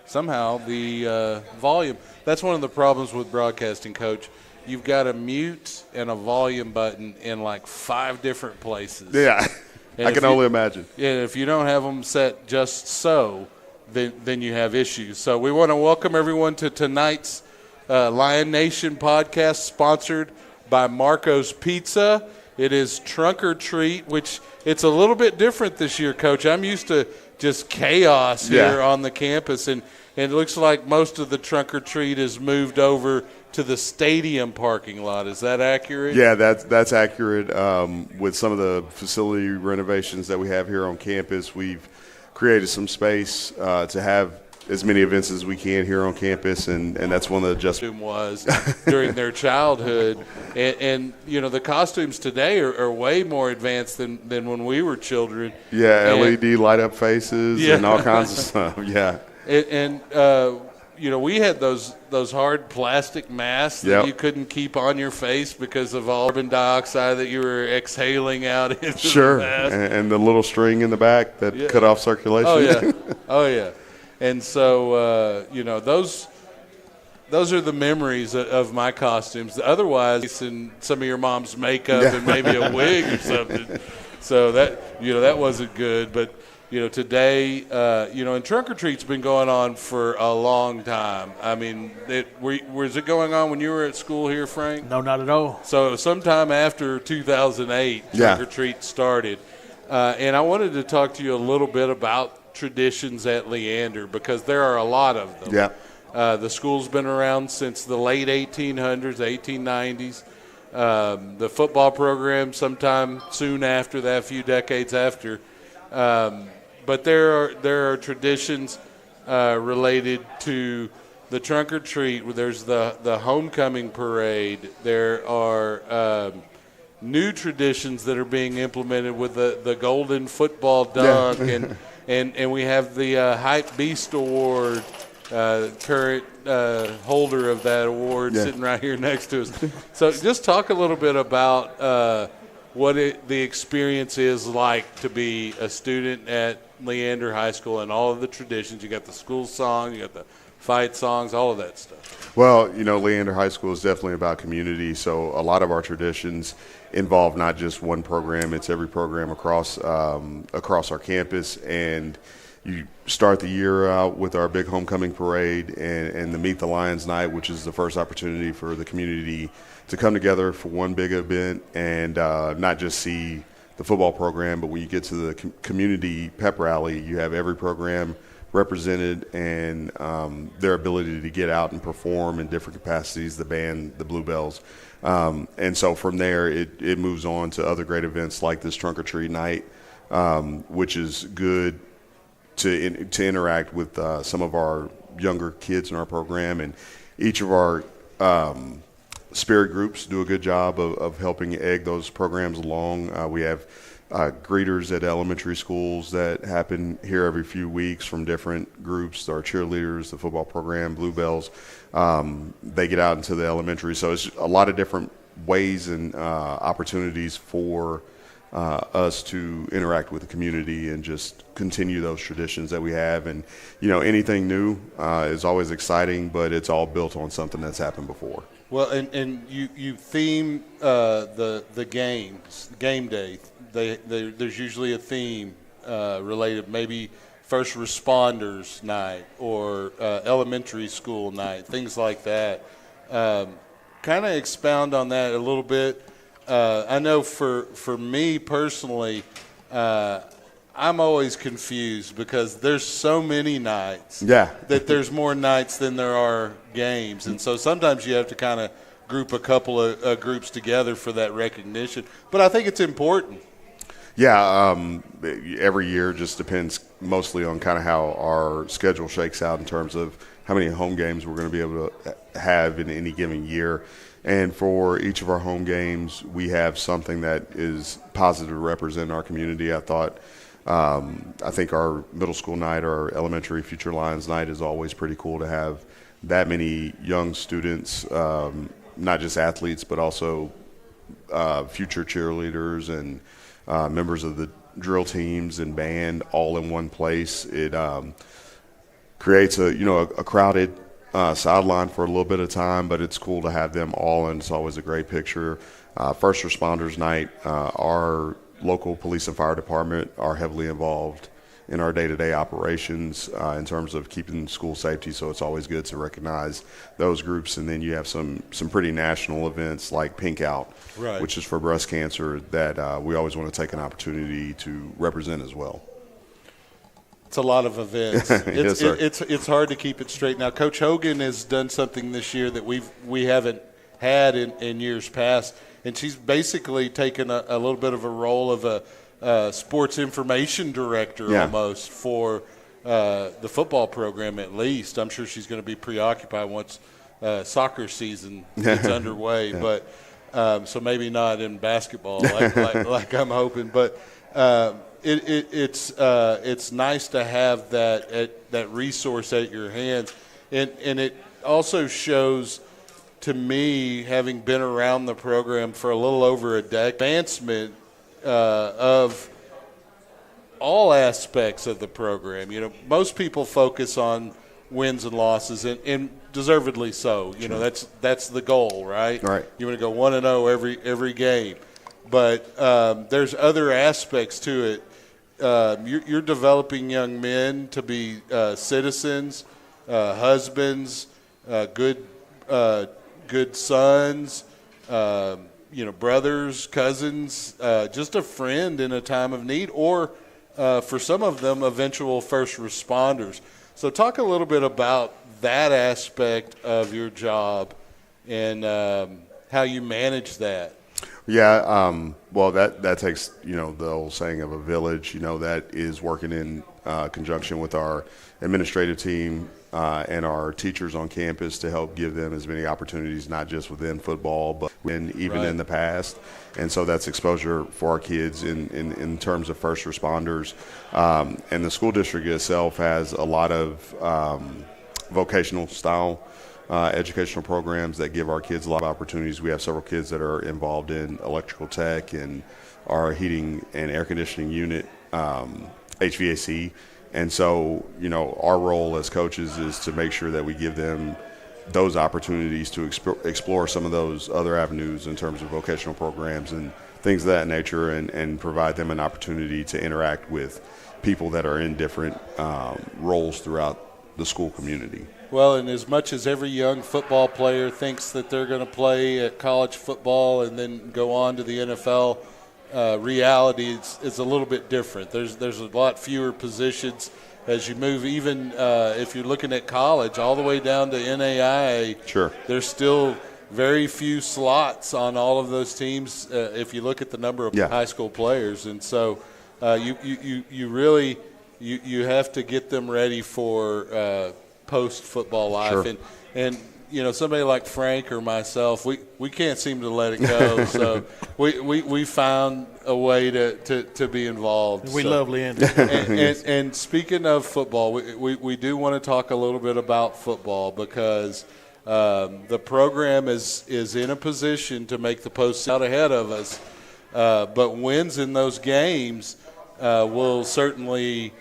somehow the volume. That's one of the problems with broadcasting, Coach. You've got a mute and a volume button in like 5 different places. Yeah, I can only imagine. Yeah, if you don't have them set just so, then you have issues. So we want to welcome everyone to tonight's Lion Nation podcast, sponsored by Marco's Pizza. It is Trunk or Treat, which it's a little bit different this year, Coach. I'm used to just chaos here on the campus, and it looks like most of the Trunk or Treat is moved over to the stadium parking lot. Is that accurate? Yeah, that's accurate. With some of the facility renovations that we have here on campus, we've created some space to have as many events as we can here on campus, and that's one of the adjustments. Was during their childhood, and you know the costumes today are way more advanced than when we were children. Yeah, LED light up faces and all kinds of stuff. Yeah, and you know, we had those hard plastic masks that you couldn't keep on your face because of all carbon dioxide that you were exhaling out into the mask. And the little string in the back that cut off circulation. Oh yeah. And so you know, those are the memories of my costumes. Otherwise, in some of your mom's makeup and maybe a wig or something. So that wasn't good, but. You know, today, and Trunk or Treat's been going on for a long time. I mean, was it going on when you were at school here, Frank? No, not at all. So sometime after 2008, Trunk or Treat started. And I wanted to talk to you a little bit about traditions at Leander because there are a lot of them. Yeah. The school's been around since the late 1800s, 1890s. The football program sometime soon after that, a few decades after. But there are traditions related to the Trunk or Treat. There's the homecoming parade. There are new traditions that are being implemented with the golden football dunk, and we have the Hype Beast Award. Current holder of that award sitting right here next to us. So just talk a little bit about what the experience is like to be a student at Leander High School and all of the traditions. You got the school song, you got the fight songs, all of that stuff. Well, you know, Leander High School is definitely about community, so a lot of our traditions involve not just one program, it's every program across our campus. And you start the year out with our big homecoming parade and the Meet the Lions night, which is the first opportunity for the community to come together for one big event and not just see the football program, but when you get to the community pep rally, you have every program represented and their ability to get out and perform in different capacities, the band, the Bluebells. And so from there, it moves on to other great events like this Trunk or Treat night, which is good to interact with some of our younger kids in our program. And each of our spirit groups do a good job of helping egg those programs along. We have greeters at elementary schools that happen here every few weeks from different groups. Our cheerleaders, the football program, Bluebells, they get out into the elementary. So it's a lot of different ways and opportunities for us to interact with the community and just continue those traditions that we have. And, you know, anything new is always exciting, but it's all built on something that's happened before. Well, and you theme the games, game day. There's usually a theme related, maybe first responders night or elementary school night, things like that. Kind of expound on that a little bit. I know for me personally, I'm always confused because there's so many nights that there's more nights than there are games. And so sometimes you have to kind of group a couple of groups together for that recognition. But I think it's important. Yeah, every year just depends mostly on kind of how our schedule shakes out in terms of how many home games we're going to be able to have in any given year. And for each of our home games, we have something that is positive to represent our community. I think our middle school night or our elementary Future Lions night is always pretty cool to have that many young students, not just athletes, but also future cheerleaders and members of the drill teams and band all in one place. creates a crowded sideline for a little bit of time, but it's cool to have them all, and it's always a great picture. First Responders Night, our local police and fire department are heavily involved in our day-to-day operations in terms of keeping school safety, so it's always good to recognize those groups. And then you have some pretty national events like Pink Out, right, which is for breast cancer, that we always want to take an opportunity to represent as well. It's a lot of events. Yes, sir. It's hard to keep it straight. Now, Coach Hogan has done something this year that we haven't had in years past, and she's basically taken a little bit of a role of a sports information director almost for the football program at least. I'm sure she's going to be preoccupied once soccer season gets underway, but so maybe not in basketball like I'm hoping. But it's nice to have that resource at your hands, and it also shows to me, having been around the program for a little over a decade, advancement of all aspects of the program. You know, most people focus on wins and losses, and deservedly so. You know, that's the goal, right? Right. You want to go 1-0 every game, but there's other aspects to it. You're developing young men to be citizens, husbands, good sons, brothers, cousins, just a friend in a time of need, or for some of them, eventual first responders. So talk a little bit about that aspect of your job and how you manage that. Yeah, well, that takes, the old saying of a village, that is working in conjunction with our administrative team and our teachers on campus to help give them as many opportunities, not just within football, but even in the past. And so that's exposure for our kids in terms of first responders. And the school district itself has a lot of vocational style educational programs that give our kids a lot of opportunities. We have several kids that are involved in electrical tech and our heating and air conditioning unit, HVAC. And so, our role as coaches is to make sure that we give them those opportunities to explore some of those other avenues in terms of vocational programs and things of that nature, and provide them an opportunity to interact with people that are in different roles throughout the school community. Well, and as much as every young football player thinks that they're going to play at college football and then go on to the NFL, reality is a little bit different. There's a lot fewer positions as you move. Even if you're looking at college, all the way down to NAIA, sure, there's still very few slots on all of those teams. If you look at the number of high school players, and so you really have to get them ready for post-football life. Sure. And somebody like Frank or myself, we can't seem to let it go. So we found a way to be involved. We love Leander. And speaking of football, we do want to talk a little bit about football, because the program is in a position to make the postseason out ahead of us. But wins in those games will certainly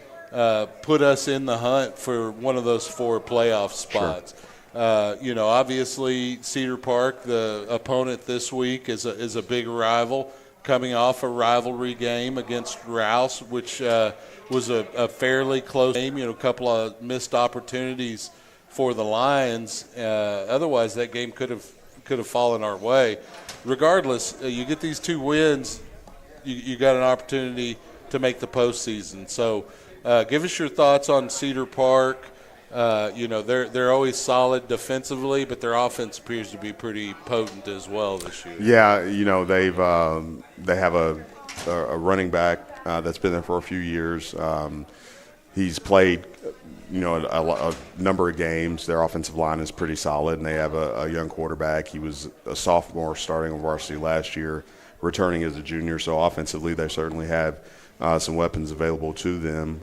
put us in the hunt for one of those 4 playoff spots. Sure. Obviously Cedar Park, the opponent this week, is a big rival, coming off a rivalry game against Rouse, which was a fairly close game. A couple of missed opportunities for the Lions. Otherwise, that game could have fallen our way. Regardless, you get these 2 wins, you got an opportunity to make the postseason. So. Give us your thoughts on Cedar Park. They're always solid defensively, but their offense appears to be pretty potent as well this year. Yeah, they have a running back that's been there for a few years. He's played a number of games. Their offensive line is pretty solid, and they have a young quarterback. He was a sophomore starting on varsity last year, returning as a junior. So offensively, they certainly have some weapons available to them.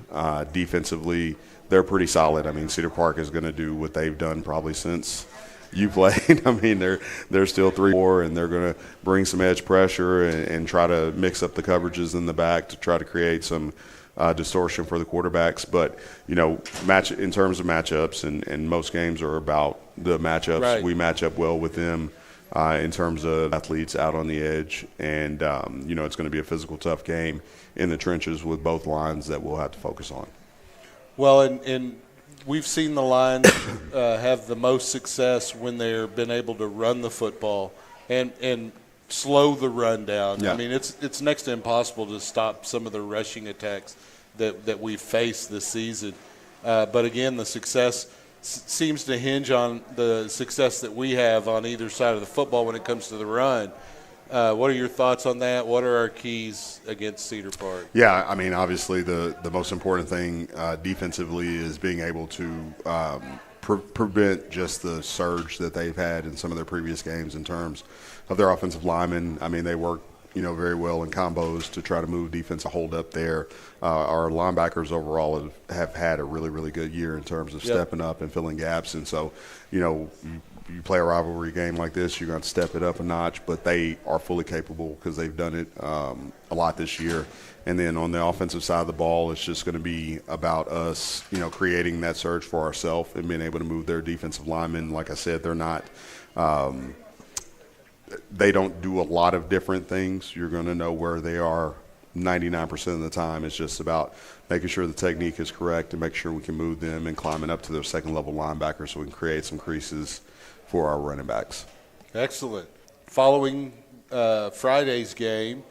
Defensively, they're pretty solid. I mean, Cedar Park is going to do what they've done probably since you played. I mean, they're still 3-4, and they're going to bring some edge pressure and try to mix up the coverages in the back to try to create some distortion for the quarterbacks. But, in terms of matchups, and most games are about the matchups. Right. We match up well with them in terms of athletes out on the edge. And, it's going to be a physical, tough game in the trenches with both lines that we'll have to focus on. Well, and we've seen the Lions have the most success when they've been able to run the football and slow the run down. Yeah. I mean, it's next to impossible to stop some of the rushing attacks that we've faced this season. But again, the success seems to hinge on the success that we have on either side of the football when it comes to the run. What are your thoughts on that? What are our keys against Cedar Park? Yeah, I mean, obviously the most important thing defensively is being able to prevent just the surge that they've had in some of their previous games in terms of their offensive linemen. I mean, they work very well in combos to try to move defense a hold up there. Our linebackers overall have had a really, really good year in terms of stepping up and filling gaps. And so, you play a rivalry game like this, you're going to step it up a notch, but they are fully capable because they've done it a lot this year. And then on the offensive side of the ball, it's just going to be about us, creating that surge for ourselves and being able to move their defensive linemen. Like I said, they're not they don't do a lot of different things. You're going to know where they are 99% of the time. It's just about making sure the technique is correct and make sure we can move them and climbing up to their second-level linebackers so we can create some creases for our running backs. Excellent. Following Friday's game,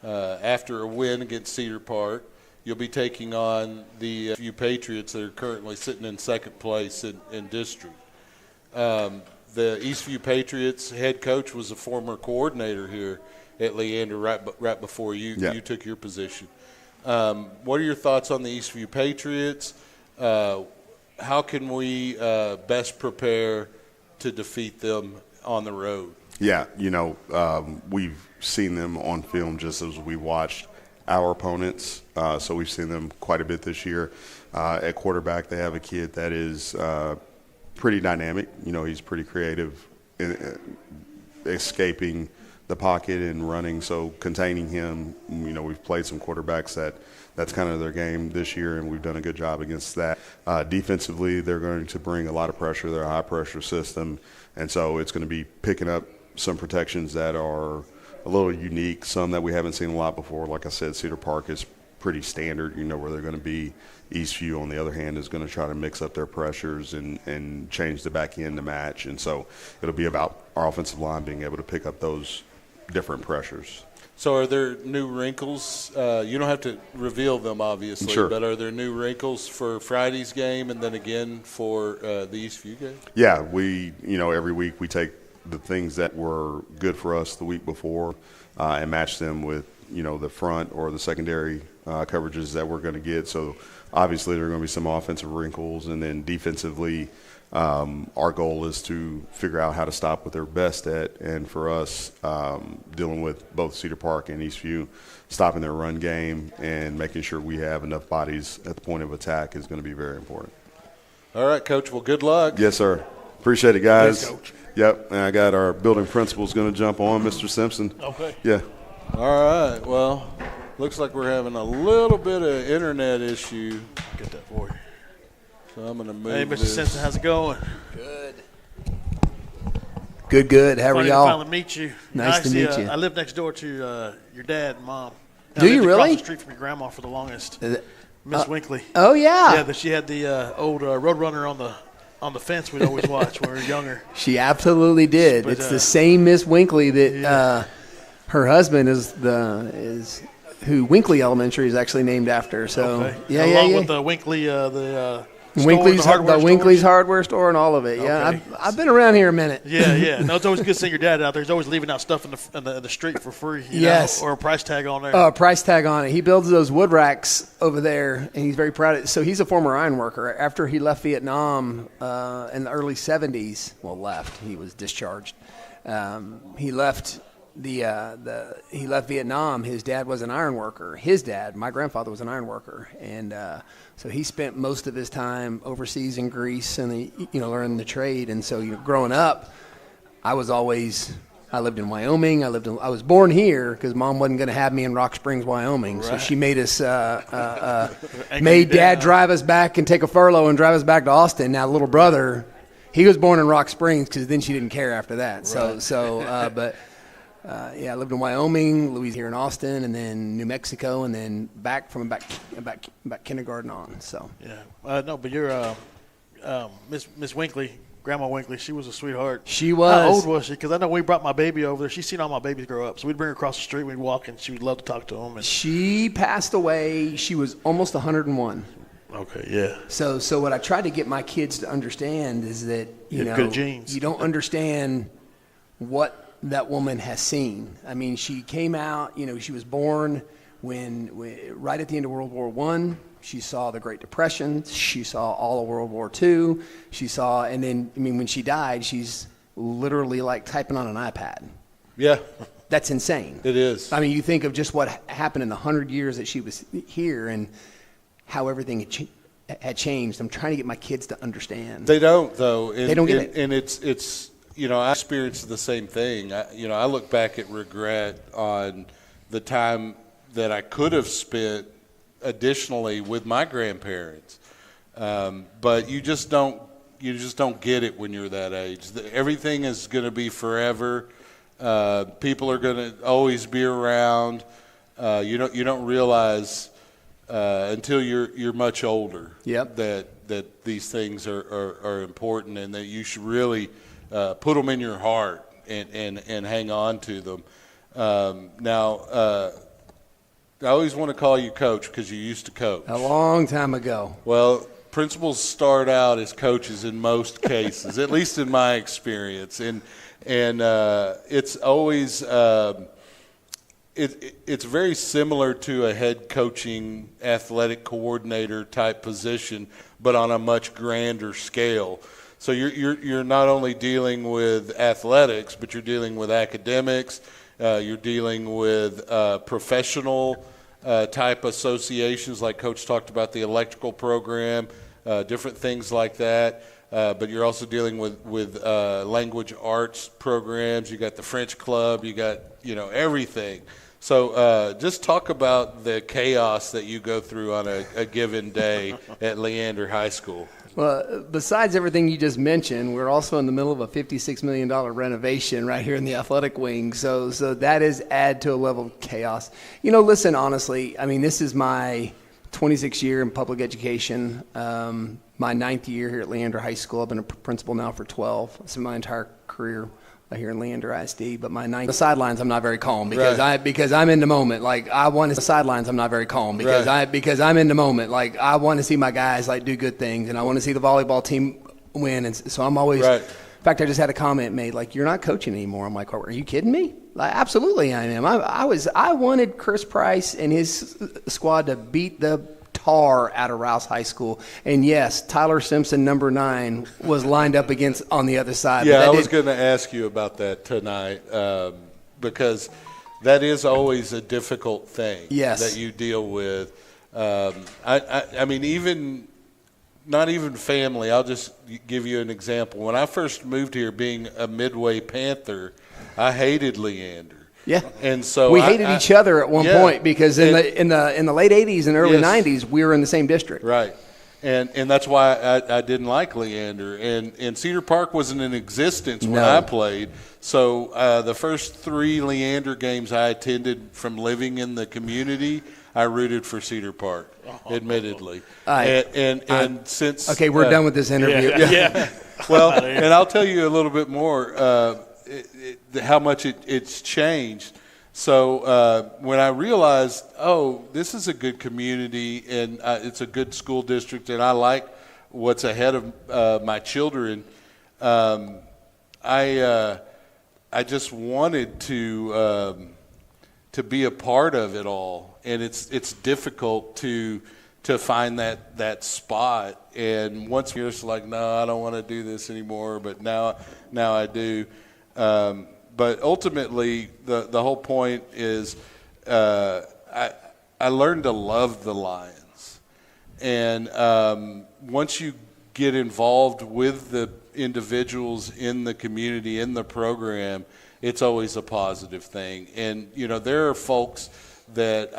after a win against Cedar Park, you'll be taking on the Eastview Patriots that are currently sitting in second place in district. The Eastview Patriots head coach was a former coordinator here at Leander right before you took your position. What are your thoughts on the Eastview Patriots? How can we best prepare to defeat them on the road? Yeah, we've seen them on film just as we watched our opponents. So we've seen them quite a bit this year. At quarterback, they have a kid that is pretty dynamic. He's pretty creative in escaping the pocket and running. So containing him, we've played some quarterbacks that's kind of their game this year, and we've done a good job against that. Defensively, they're going to bring a lot of pressure. They're a high-pressure system, and so it's going to be picking up some protections that are a little unique, some that we haven't seen a lot before. Like I said, Cedar Park is pretty standard. Where they're going to be. Eastview, on the other hand, is going to try to mix up their pressures and change the back end to match. And so it'll be about our offensive line being able to pick up those different pressures. So are there new wrinkles? You don't have to reveal them, obviously, sure. But are there new wrinkles for Friday's game and then again for the Eastview game? Yeah, we, every week we take the things that were good for us the week before and match them with, the front or the secondary coverages that we're going to get. So obviously there are going to be some offensive wrinkles, and then defensively our goal is to figure out how to stop what they're best at. And for us, dealing with both Cedar Park and Eastview, stopping their run game and making sure we have enough bodies at the point of attack is going to be very important. All right, Coach. Well, good luck. Yes, sir. Appreciate it, guys. Thanks, Coach. Yep, and I got our building principal's going to jump on, Mr. Simpson. Okay. Yeah. All right. Well, looks like we're having a little bit of internet issue. Get that for you. So I'm going to move Hey, Mr. this. Simpson, how's it going? Good. How are Funny y'all? to finally meet you. Nice to meet you. I live next door to your dad and mom. Do you I lived really? across the street from your grandma for the longest. Miss Winkley. Oh yeah. Yeah, but she had the old Roadrunner on the fence we'd always watch when we were younger. She absolutely did. But, It's the same Miss Winkley that her husband is who Winkley Elementary is actually named after. So Okay. yeah, Along yeah. with the Winkley, the Winkley's hardware Winkley's stores. hardware store and all of it. Yeah, Okay. I've been around here a minute. Yeah. No, it's always good seeing your dad out there. He's always leaving out stuff in the street for free. You Yes. know, or a price tag on there. Price tag on it. He builds those wood racks over there, and he's very proud of it. So he's a former iron worker. After he left Vietnam in the early 70s, he was discharged. He left he left Vietnam. His dad was an iron worker. His dad, my grandfather, was an iron worker, and so he spent most of his time overseas in Greece and learning the trade. And so growing up, I was always I lived in Wyoming. I was born here because Mom wasn't going to have me in Rock Springs, Wyoming. So she made us made Dad drive us back and take a furlough and drive us back to Austin. Now, little brother, he was born in Rock Springs because then she didn't care after that. Right. I lived in Wyoming, Louisiana, here in Austin, and then New Mexico, and then back kindergarten on. So no, but you're Miss Winkley. Grandma Winkley, she was a sweetheart. She was. How old was she? Because I know we brought my baby over there. She's seen all my babies grow up. So we'd bring her across the street. We'd walk, and she would love to talk to them. And she passed away. She was almost 101. Okay, yeah. So what I try to get my kids to understand is that, good genes. You don't understand what that woman has seen. I mean, she came out, she was born when right at the end of World War I. She saw the Great Depression. She saw all of World War II. And then, when she died, she's literally like typing on an iPad. Yeah. That's insane. It is. I mean, you think of just what happened in the 100 years that she was here and how everything had changed. I'm trying to get my kids to understand. They don't, though. They don't get it. And it's I experienced the same thing. I look back at regret on the time that I could have spent additionally with my grandparents, but you just don't get it when you're that age. Everything is going to be forever. People are going to always be around. You don't realize until you're much older. Yep. that these things are important, and that you should really put them in your heart and hang on to them. Now. I always want to call you coach because you used to coach. A long time ago. Well, principals start out as coaches in most cases, at least in my experience, and it's always it's very similar to a head coaching athletic coordinator type position, but on a much grander scale. So you're not only dealing with athletics, but you're dealing with academics. You're dealing with professional type associations, like Coach talked about the electrical program, different things like that. But you're also dealing with language arts programs. You got the French club. You got everything. So just talk about the chaos that you go through on a given day at Leander High School. Well, besides everything you just mentioned, we're also in the middle of a $56 million renovation right here in the athletic wing. So that is add to a level of chaos. Listen, honestly, this is my 26th year in public education, my 9th year here at Leander High School. I've been a principal now for 12. It's my entire career here in Leander ISD, but my 9th. The sidelines, I'm not very calm because I'm in the moment. Like I want to. The sidelines, I'm not very calm because I'm in the moment. Like I want to see my guys do good things, and I want to see the volleyball team win. And so I'm always. Right. In fact, I just had a comment made like, "You're not coaching anymore." I'm like, "Are you kidding me?" Like, absolutely, I am. I wanted Chris Price and his squad to beat the tar out of Rouse High School, and yes, Tyler Simpson, number 9, was lined up against on the other side. Yeah, I was going to ask you about that tonight because that is always a difficult thing that you deal with. I mean, even not even family. I'll just give you an example. When I first moved here, being a Midway Panther, I hated Leander. Yeah, and so we hated each other at one point because in the late '80s and early '90s we were in the same district. Right, and that's why I didn't like Leander, and Cedar Park wasn't in existence when I played. So the first 3 Leander games I attended from living in the community, I rooted for Cedar Park, admittedly. And since okay, we're done with this interview. Yeah. Well, and I'll tell you a little bit more. How much it's changed. So when I realized, this is a good community and it's a good school district, and I like what's ahead of my children, I just wanted to be a part of it all, and it's difficult to find that spot. And once you're just like, no, I don't want to do this anymore, but now I do. But ultimately, the whole point is I learned to love the Lions. And once you get involved with the individuals in the community, in the program, it's always a positive thing. And, there are folks that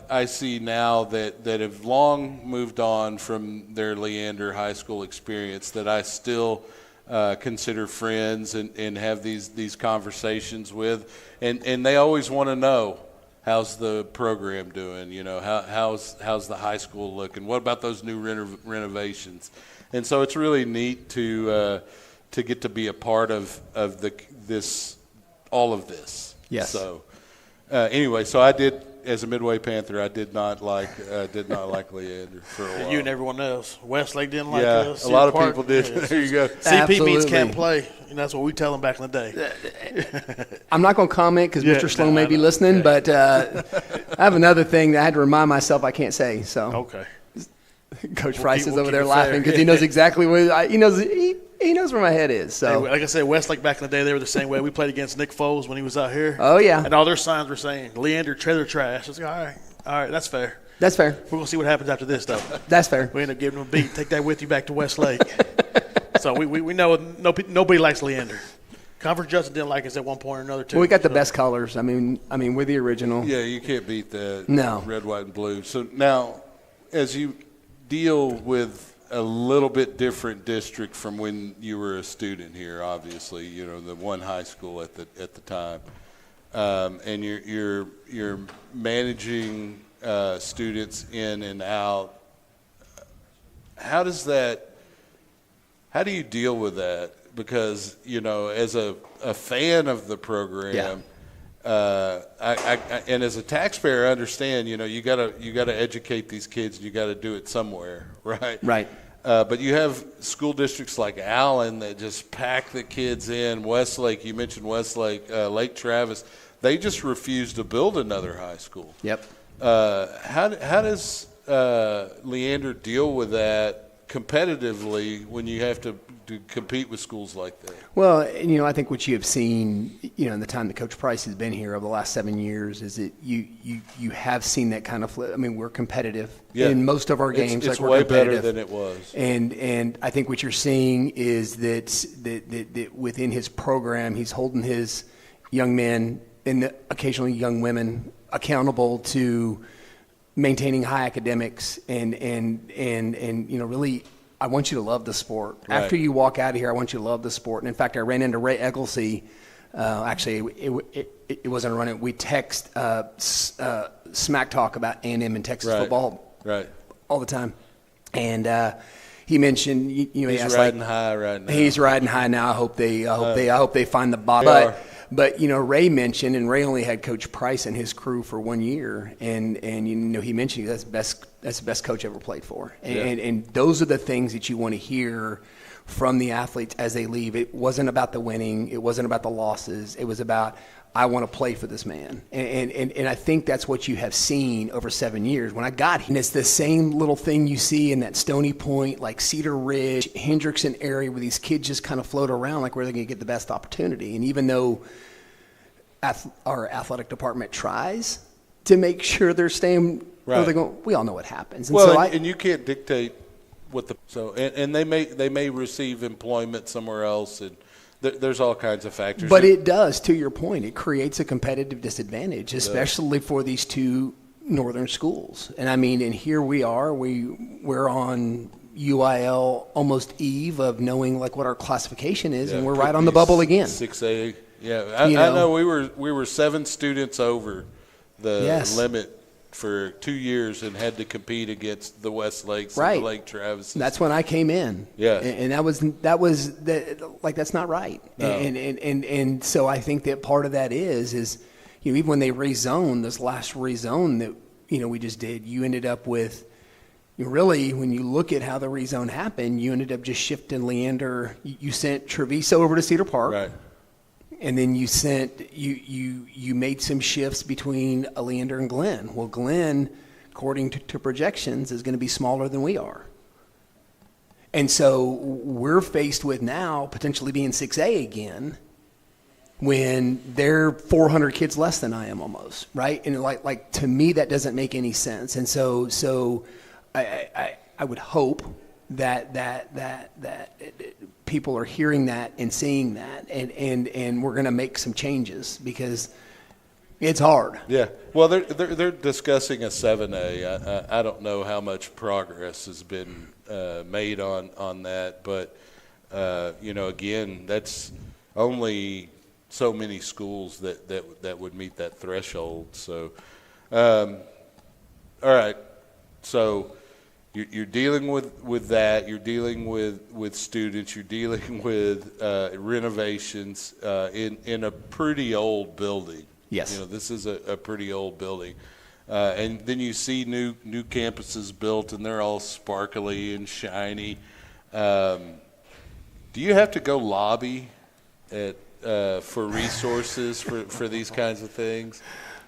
I see now that have long moved on from their Leander High School experience that I still consider friends and have these conversations with. And they always want to know, how's the program doing? How's the high school looking? What about those new renovations? And so it's really neat to get to be a part of all of this. Yes. So anyway, so I did, as a Midway Panther, I did not like Leander for a while. You and everyone else. Westlake didn't like Yeah, us. a lot of Cedar people Park, did. yeah. There you go. CP means Absolutely. can't play. And that's what we tell them back in the day. I'm not going to comment because Yeah, Mr. Sloan no, may I be know. listening, but I have another thing that I had to remind myself I can't say. So Okay. Coach Price is we'll over keep there it laughing fair. because he knows exactly where he knows where my head is. So Hey, like I said, Westlake back in the day, they were the same way. We played against Nick Foles when he was out here. Oh, yeah. And all their signs were saying, Leander, trailer trash. I was like, all right, that's fair. that's fair. We're going to see what happens after this, though. That's fair. We end up giving them a beat. Take that with you back to Westlake. So we know nobody likes Leander. Conference Justin didn't like us at one point or another, too. Well, we got the So- best colors. I mean, we're the original. Yeah, you can't beat that. No. Red, white, and blue. So now, as you deal with a little bit different district from when you were a student here, obviously, the one high school at the time, and you're managing students in and out. How do you deal with that? Because as a fan of the program. And as a taxpayer, I understand. You gotta educate these kids. And you got to do it somewhere, right? Right. But you have school districts like Allen that just pack the kids in. Westlake, you mentioned Westlake, Lake Travis. They just refuse to build another high school. Yep. How does Leander deal with that competitively when you have to compete with schools like that? Well, I think what you have seen, in the time that Coach Price has been here over the last 7 years, is that you have seen that kind of flip. I mean, we're competitive in most of our games. It's we're way competitive. better than it was. And I think what you're seeing is that within his program, he's holding his young men and occasionally young women accountable to maintaining high academics and really, I want you to love the sport. Right. After you walk out of here, I want you to love the sport. And in fact, I ran into Ray Egglesey. Actually, it wasn't a run. We text smack talk about A&M and Texas football all the time. And he mentioned, he's riding high right now. He's riding high now. I hope they find the bottom. But Ray mentioned, and Ray only had Coach Price and his crew for 1 year, and he mentioned that's the best coach ever played for, and those are the things that you want to hear from the athletes as they leave. It wasn't about the winning, it wasn't about the losses, it was about, I want to play for this man, and I think that's what you have seen over 7 years. When I got here, and it's the same little thing you see in that Stony Point, like Cedar Ridge, Hendrickson area, where these kids just kind of float around like where they're going to get the best opportunity. And even though our athletic department tries to make sure they're staying where they're going, we all know what happens. And and you can't dictate what and they may receive employment somewhere else, and there's all kinds of factors. But it does, to your point, it creates a competitive disadvantage, especially for these two northern schools. And I mean, and here we are, we're on UIL almost eve of knowing like what our classification is, and we're right on the bubble again. 6A. Yeah, I know we were 7 students over the limit for 2 years and had to compete against the West Lakes and the Lake Travis. That's when I came in. Yeah, and that's not right. No. And so I think that part of that is even when they rezoned this last rezone that we just did, you ended up with. Really, when you look at how the rezone happened, you ended up just shifting Leander. You sent Treviso over to Cedar Park. Right. And then you made some shifts between Leander and Glenn. Well, Glenn, according to projections, is going to be smaller than we are. And so we're faced with now potentially being 6A again when they're 400 kids less than I am almost, right? And to me, that doesn't make any sense. And so I would hope that people are hearing that and seeing that, and we're going to make some changes because it's hard. Yeah. Well, they're discussing a 7A. I don't know how much progress has been made on that, but again, that's only so many schools that would meet that threshold. So, all right. So you're dealing with that. You're dealing with students. You're dealing with renovations in a pretty old building. Yes. This is a pretty old building. And then you see new campuses built, and they're all sparkly and shiny. Do you have to go lobby for resources for these kinds of things?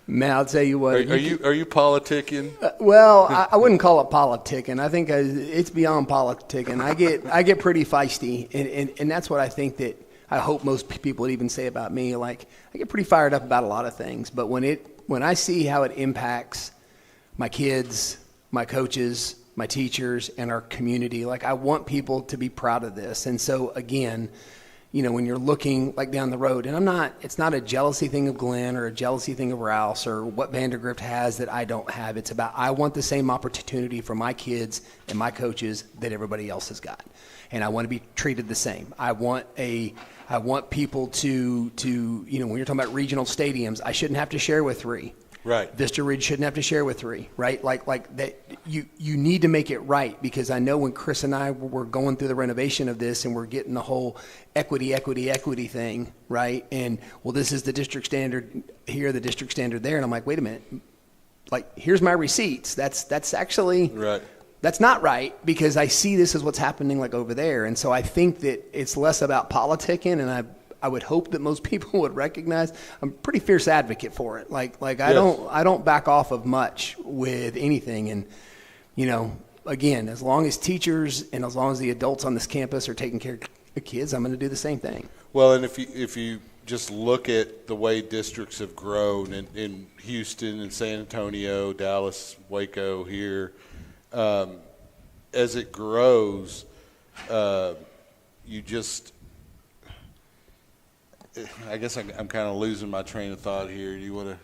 Man, I'll tell you what. Are you politicking? Well, I wouldn't call it politicking. I think it's beyond politicking. I get pretty feisty, and that's what I think that I hope most people would even say about me. Like, I get pretty fired up about a lot of things, but when I see how it impacts my kids, my coaches, my teachers, and our community, like, I want people to be proud of this. And so again, when you're looking like down the road, and it's not a jealousy thing of Glenn or a jealousy thing of Rouse or what Vandergrift has that I don't have. It's about, I want the same opportunity for my kids and my coaches that everybody else has got. And I want to be treated the same. I want people to when you're talking about regional stadiums, I shouldn't have to share with 3. Right. Vista Ridge shouldn't have to share with 3, right? Like that. You need to make it right, because I know when Chris and I were going through the renovation of this and we're getting the whole equity thing, right? And well, this is the district standard here, the district standard there, and I'm like, wait a minute, like, here's my receipts. That's actually right. That's not right, because I see this as what's happening like over there. And so I think that it's less about politicking, and I would hope that most people would recognize I'm a pretty fierce advocate for it. Like I don't back off of much with anything. And, again, as long as teachers and as long as the adults on this campus are taking care of the kids, I'm going to do the same thing. Well, and if you just look at the way districts have grown in Houston and San Antonio, Dallas, Waco here, as it grows, you just – I guess I'm kind of losing my train of thought here. Do you want to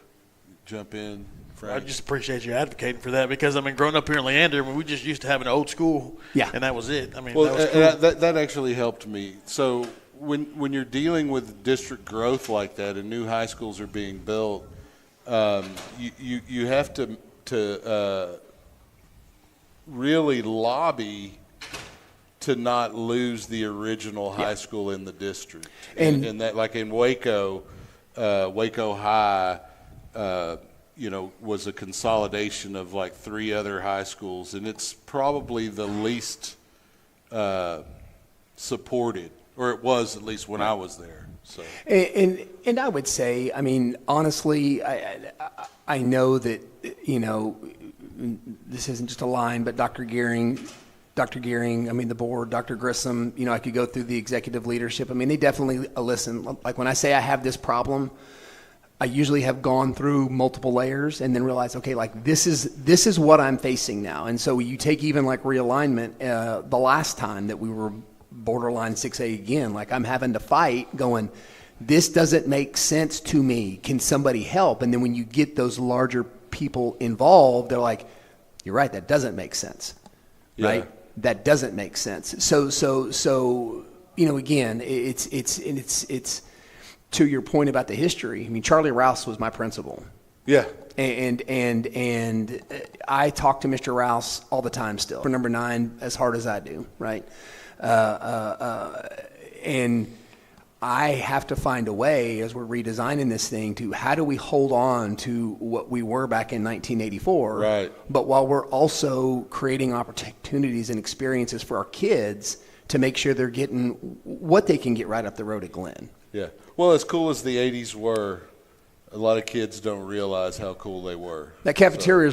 jump in, Frank? I just appreciate you advocating for that, because, growing up here in Leander, we just used to have an old school, and that was it. That was cool. That actually helped me. So when you're dealing with district growth like that and new high schools are being built, you have to really lobby to not lose the original high school in the district. And that, like in Waco, Waco High, was a consolidation of like 3 other high schools, and it's probably the least supported, or it was at least when I was there. So. And I would say, honestly, I know that, this isn't just a line, but Dr. Gearing, the board, Dr. Grissom, I could go through the executive leadership. They definitely listen. Like when I say I have this problem, I usually have gone through multiple layers and then realize, okay, like this is what I'm facing now. And so you take even like realignment, the last time that we were borderline 6A again, like I'm having to fight going, this doesn't make sense to me. Can somebody help? And then when you get those larger people involved, they're like, you're right, that doesn't make sense. Yeah. Right? That doesn't make sense. So again, it's to your point about the history. Charlie Rouse was my principal. Yeah. And I talk to Mr. Rouse all the time still. For number 9, as hard as I do, right? And I have to find a way, as we're redesigning this thing, to how do we hold on to what we were back in 1984, right? But while we're also creating opportunities and experiences for our kids to make sure they're getting what they can get right up the road at Glenn. Yeah. Well, as cool as the 80s were, a lot of kids don't realize how cool they were. That cafeteria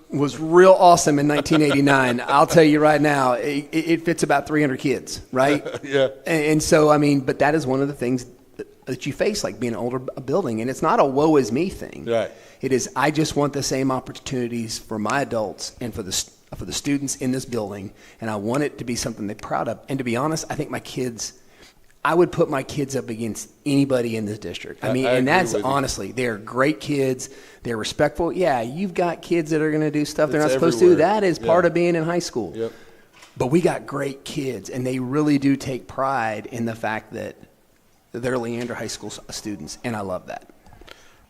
was real awesome in 1989. I'll tell you right now, it fits about 300 kids, right? Yeah. And so, but that is one of the things that you face, like being an older building. And it's not a woe is me thing. Right. It is, I just want the same opportunities for my adults and for the for the students in this building, and I want it to be something they're proud of. And to be honest, I think I would put my kids up against anybody in this district. I mean, and that's honestly, they're great kids. They're respectful. Yeah, you've got kids that are going to do stuff they're not supposed to. That is part of being in high school. Yep. But we got great kids, and they really do take pride in the fact that they're Leander High School students, and I love that.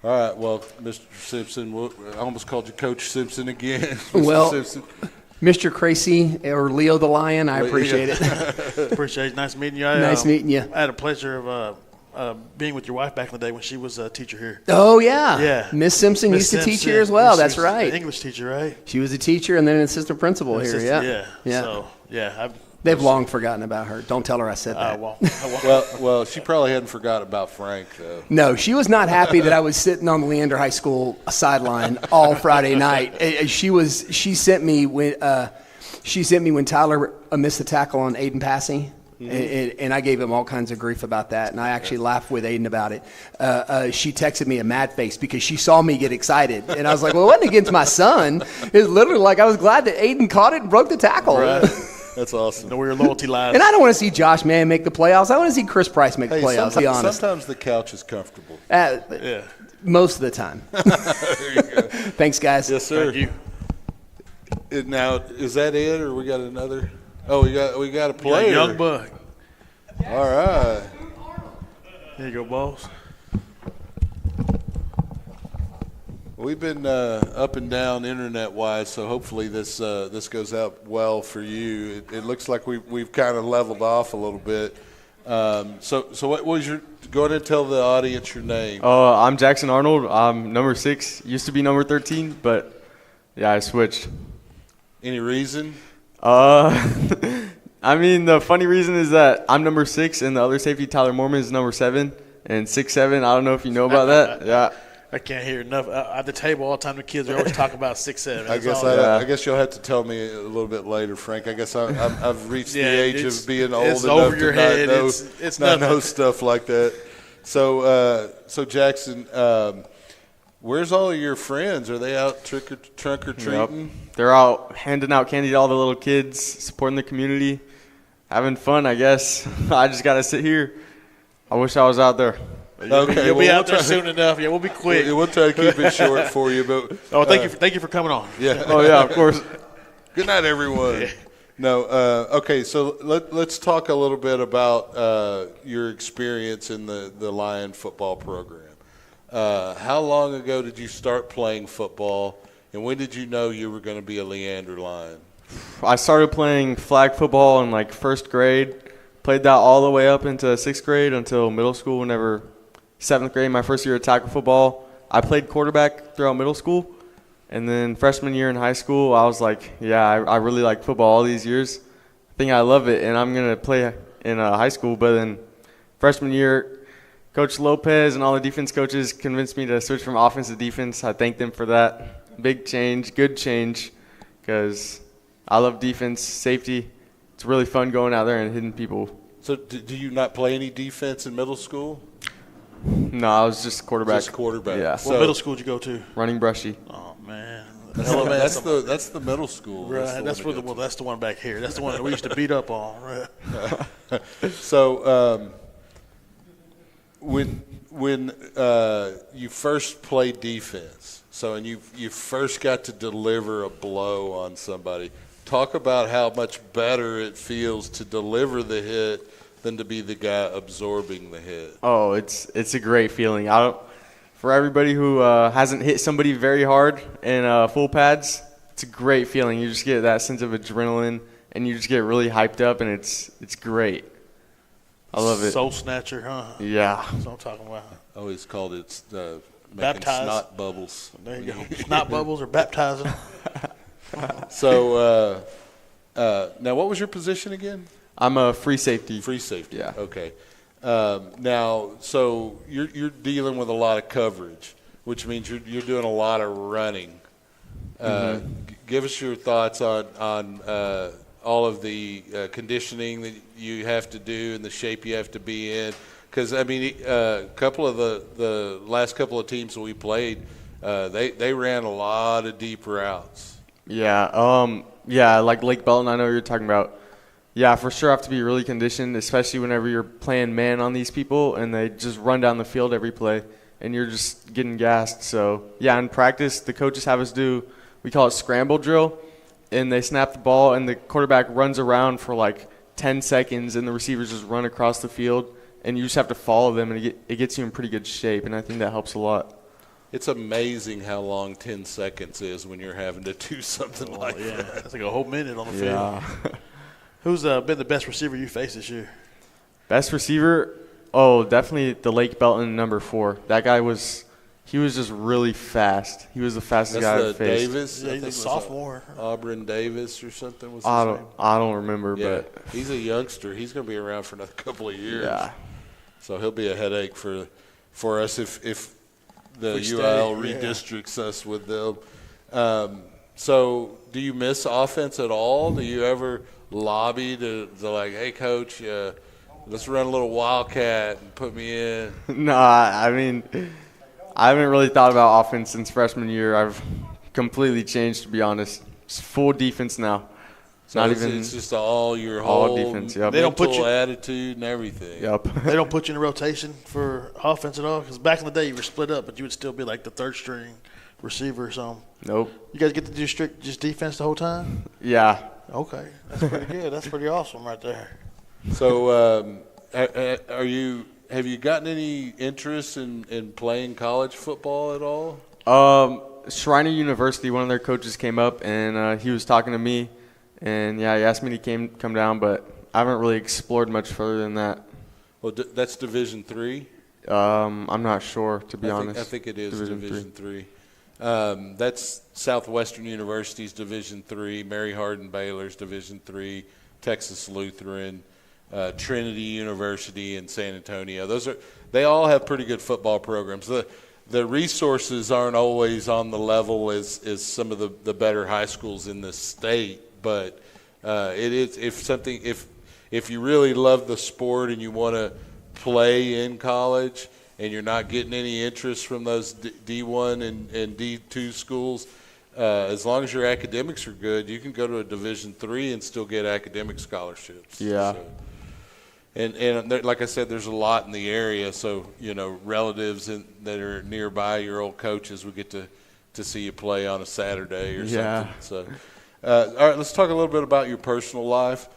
All right, well, Mr. Simpson, I almost called you Coach Simpson again. Well, Simpson. Mr. Crazy or Leo the Lion, I appreciate it. Appreciate it. Nice meeting you. Nice meeting you. I had a pleasure of being with your wife back in the day when she was a teacher here. Oh, yeah. Yeah. Miss Simpson used to teach here as well. That's right. An English teacher, right? She was a teacher and then an assistant principal here. Yeah. Yeah. So, yeah. They've long forgotten about her. Don't tell her I said that. Well, she probably hadn't forgotten about Frank, though. No, she was not happy that I was sitting on the Leander High School sideline all Friday night. She sent me when Tyler missed the tackle on Aiden Passy. And I gave him all kinds of grief about that, and I actually laughed with Aiden about it. She texted me a mad face because she saw me get excited, and I was like, well, it wasn't against my son. It was literally like I was glad that Aiden caught it and broke the tackle. Right. That's awesome. Know where your loyalty lies. And I don't want to see Josh Mann make the playoffs. I want to see Chris Price make the playoffs, to be honest. Sometimes the couch is comfortable. Most of the time. There you go. Thanks, guys. Yes, sir. Thank you. Now, is that it, or we got another? Oh, we got a player. Young buck. All right. There you go, boss. We've been up and down internet-wise, so hopefully this goes out well for you. It looks like we've kind of leveled off a little bit. So what was your? Go ahead and tell the audience your name. I'm Jackson Arnold. I'm number 6. Used to be number 13, but yeah, I switched. Any reason? I mean, the funny reason is that I'm number 6, and the other safety, Tyler Mormon, is number 7, and 6'7". I don't know if you know about that. Yeah. I can't hear enough. At the table all the time, the kids are always talking about 6'7". I guess you'll have to tell me a little bit later, Frank. I guess I've reached the age of being old it's enough over your to head. not know stuff like that. So Jackson, where's all of your friends? Are they out trunk or treating? Yep. They're out handing out candy to all the little kids, supporting the community, having fun, I guess. I just got to sit here. I wish I was out there. Okay, you'll be out there soon enough. Yeah, we'll be quick. We'll try to keep it short for you, but thank you for coming on. Yeah. Oh yeah, of course. Good night, everyone. Yeah. No, okay. So let's talk a little bit about your experience in the Lion football program. How long ago did you start playing football, and when did you know you were going to be a Leander Lion? I started playing flag football in like 1st grade. Played that all the way up into 6th grade until middle school. Whenever 7th grade, my first year of tackle football, I played quarterback throughout middle school. And then freshman year in high school, I was like, yeah, I really like football all these years. I think I love it, and I'm going to play in high school. But then freshman year, Coach Lopez and all the defense coaches convinced me to switch from offense to defense. I thank them for that. Big change, good change, because I love defense, safety. It's really fun going out there and hitting people. So do you not play any defense in middle school? No, I was just quarterback. Just quarterback. Yeah. What middle school did you go to? Running Brushy. Oh man, that's the middle school. Right. That's the one back here. That's the one that we used to beat up on. Right. So when you first played defense, and you first got to deliver a blow on somebody, talk about how much better it feels to deliver the hit than to be the guy absorbing the hit. Oh, it's a great feeling. For everybody who hasn't hit somebody very hard in full pads, it's a great feeling. You just get that sense of adrenaline, and you just get really hyped up, and it's great. I love it. Soul snatcher, huh? Yeah. That's what I'm talking about. I always called it Baptized. snot bubbles. There you go. Snot bubbles or baptizing. So now what was your position again? I'm a free safety. Free safety. Yeah. Okay. Now, so you're dealing with a lot of coverage, which means you're doing a lot of running. Give us your thoughts on all of the conditioning that you have to do and the shape you have to be in. Because I mean, a couple of the last couple of teams that we played, they ran a lot of deep routes. Yeah. Yeah, like Lake Belton, I know you're talking about. Yeah, for sure, have to be really conditioned, especially whenever you're playing man on these people and they just run down the field every play and you're just getting gassed. So, yeah, in practice, the coaches have us do, we call it scramble drill, and they snap the ball and the quarterback runs around for like 10 seconds and the receivers just run across the field and you just have to follow them and it gets you in pretty good shape, and I think that helps a lot. It's amazing how long 10 seconds is when you're having to do something like that. That's like a whole minute on the field. Yeah. Who's been the best receiver you faced this year? Best receiver? Oh, definitely the Lake Belton number 4. That guy he was just really fast. He was the fastest guy That's I've the faced. Davis. Yeah, I he's think a it was, sophomore. Auburn Davis or something was his I name. don't remember, Yeah, but he's a youngster. He's going to be around for another couple of years. yeah. So he'll be a headache for us if the we stay, UIL yeah. redistricts us with them. So do you miss offense at all? Do you ever lobby to like, hey, coach, let's run a little wildcat and put me in? No, I mean, I haven't really thought about offense since freshman year. I've completely changed, to be honest. It's full defense now. So Not even it's just all your all whole defense, yep. They don't put mental you- attitude and everything. Yep. They don't put you in a rotation for offense at all? Because back in the day, you were split up, but you would still be like the third string receiver or something. Nope. You guys get to do strict just defense the whole time? Yeah. Okay. That's pretty good. That's pretty awesome right there. So have you gotten any interest in playing college football at all? Shriner University, one of their coaches came up and he was talking to me, and yeah, he asked me to come down, but I haven't really explored much further than that. Well, that's Division III. I'm not sure, to be honest. I think it is Division Division III. That's Southwestern University's Division III, Mary Hardin Baylor's Division III, Texas Lutheran, Trinity University in San Antonio. They all have pretty good football programs. The resources aren't always on the level as some of the better high schools in the state, but it is if you really love the sport and you want to play in college and you're not getting any interest from those D1 and D2 schools, as long as your academics are good, you can go to a Division III and still get academic scholarships. Yeah. So, and there, like I said, there's a lot in the area, so relatives that are nearby, your old coaches, would get to see you play on a Saturday or Yeah. something. So, all right, let's talk a little bit about your personal life.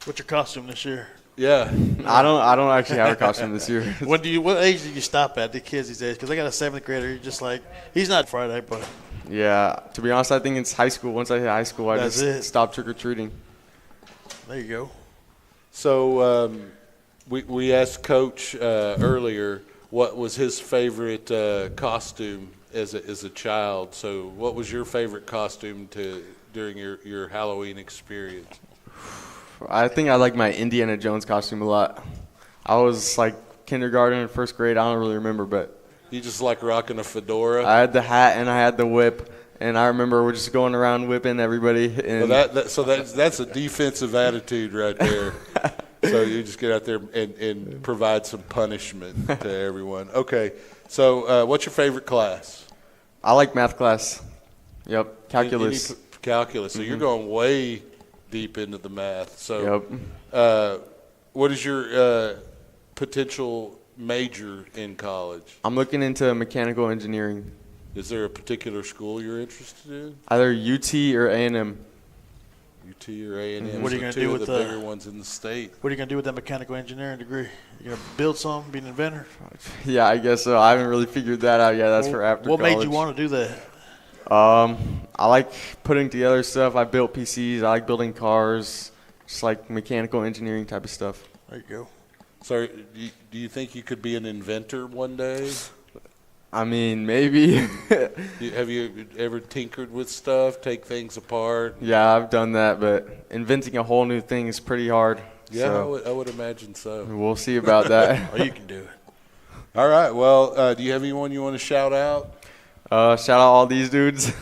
What's your costume this year? Yeah, I don't actually have a costume this year. What age do you stop at, the kids these days? Because I got a 7th grader. You're just like, he's not Friday, but Yeah, to be honest, I think it's high school. Once I hit high school, I That's just it. stopped trick-or-treating. there you go. so we asked Coach earlier what was his favorite costume as a child. So what was your favorite costume during your Halloween experience? I think I like my Indiana Jones costume a lot. I was like kindergarten and first grade. I don't really remember, but You just like rocking a fedora? I had the hat and I had the whip, and I remember we're just going around whipping everybody. And Well, that's a defensive attitude right there. So you just get out there and provide some punishment to everyone. Okay, so what's your favorite class? I like math class. Yep, calculus. Any calculus. So you're going way deep into the math. So Yep. what is your potential major in college? I'm looking into mechanical engineering, Is there a particular school you're interested in? either UT or A&M. UT or A&M? What are you So gonna two do of with the the- bigger ones in the state? What are you going to do with that mechanical engineering degree? You going to build something, be an inventor? Yeah, I guess so. I haven't really figured that out yet. That's for after What college. made you want to do that? I like putting together stuff. I built PCs. I like building cars. Just like mechanical engineering type of stuff. There you go. So do you think you could be an inventor one day? I mean, maybe. Have you ever tinkered with stuff, take things apart? Yeah, I've done that, but inventing a whole new thing is pretty hard. Yeah, So I would imagine so. we'll see about that. Oh, you can do it. All right. Well, do you have anyone you want to shout out? Shout out all these dudes.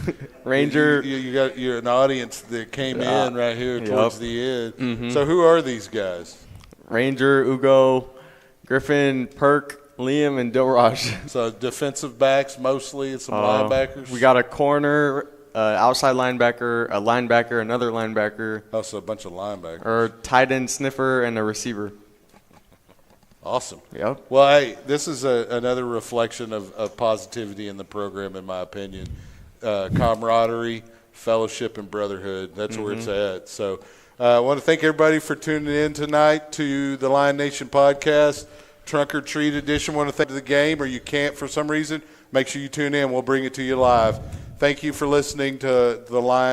Ranger. You're an audience that came in right here Yep. towards the end. Mhm. So who are these guys? Ranger, Ugo, Griffin, Perk, Liam, and Dilraj. So defensive backs mostly and some linebackers. We got a corner, outside linebacker, a linebacker, another linebacker, Also, a bunch of linebackers. or tight end sniffer, and a receiver. Awesome. Yep. Well, hey, this is another reflection of positivity in the program, in my opinion. Camaraderie, fellowship, and brotherhood. That's where it's at. So I want to thank everybody for tuning in tonight to the Lion Nation podcast, Trunk or Treat edition. Want to thank the game, or you can't for some reason, make sure you tune in. We'll bring it to you live. Thank you for listening to the Lion